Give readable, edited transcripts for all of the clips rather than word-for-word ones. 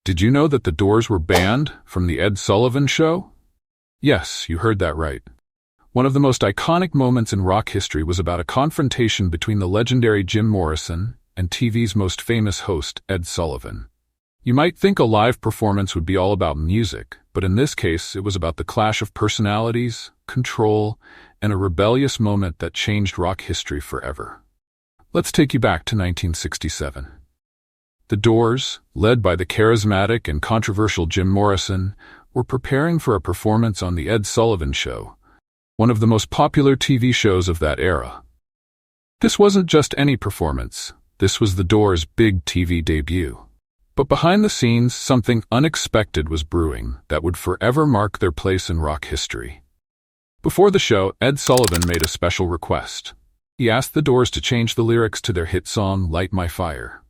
Did you know that the Doors were banned from the Ed Sullivan Show? Yes, you heard that right. One of the most iconic moments in rock history was about a confrontation between the legendary Jim Morrison and TV's most famous host, Ed Sullivan. You might think a live performance would be all about music, but in this case, it was about the clash of personalities, control, and a rebellious moment that changed rock history forever. Let's take you back to 1967. The Doors, led by the charismatic and controversial Jim Morrison, were preparing for a performance on The Ed Sullivan Show, one of the most popular TV shows of that era. This wasn't just any performance. This was the Doors' big TV debut. But behind the scenes, something unexpected was brewing that would forever mark their place in rock history. Before the show, Ed Sullivan made a special request. He asked the Doors to change the lyrics to their hit song, Light My Fire.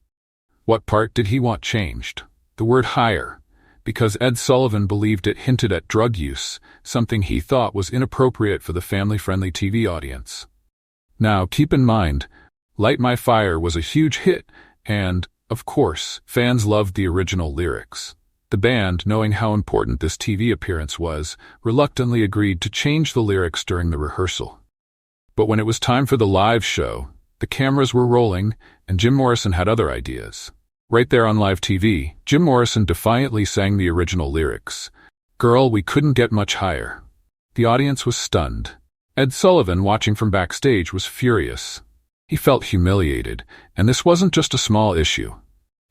What part did he want changed? The word higher, because Ed Sullivan believed it hinted at drug use, something he thought was inappropriate for the family-friendly TV audience. Now, keep in mind, Light My Fire was a huge hit, and, of course, fans loved the original lyrics. The band, knowing how important this TV appearance was, reluctantly agreed to change the lyrics during the rehearsal. But when it was time for the live show, the cameras were rolling, and Jim Morrison had other ideas. Right there on live TV, Jim Morrison defiantly sang the original lyrics. Girl, we couldn't get much higher. The audience was stunned. Ed Sullivan, watching from backstage, was furious. He felt humiliated, and this wasn't just a small issue.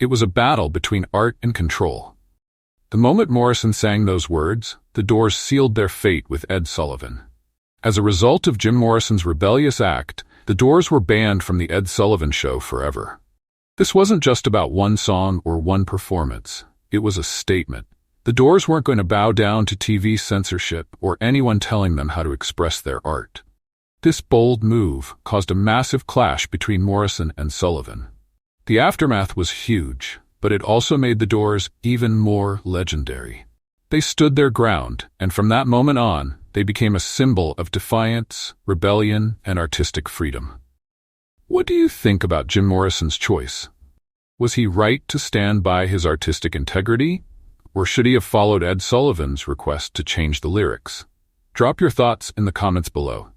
It was a battle between art and control. The moment Morrison sang those words, the Doors sealed their fate with Ed Sullivan. As a result of Jim Morrison's rebellious act, the Doors were banned from the Ed Sullivan Show forever. This wasn't just about one song or one performance. It was a statement. The Doors weren't going to bow down to TV censorship or anyone telling them how to express their art. This bold move caused a massive clash between Morrison and Sullivan. The aftermath was huge, but it also made the Doors even more legendary. They stood their ground, and from that moment on, they became a symbol of defiance, rebellion, and artistic freedom. What do you think about Jim Morrison's choice? Was he right to stand by his artistic integrity, or should he have followed Ed Sullivan's request to change the lyrics? Drop your thoughts in the comments below.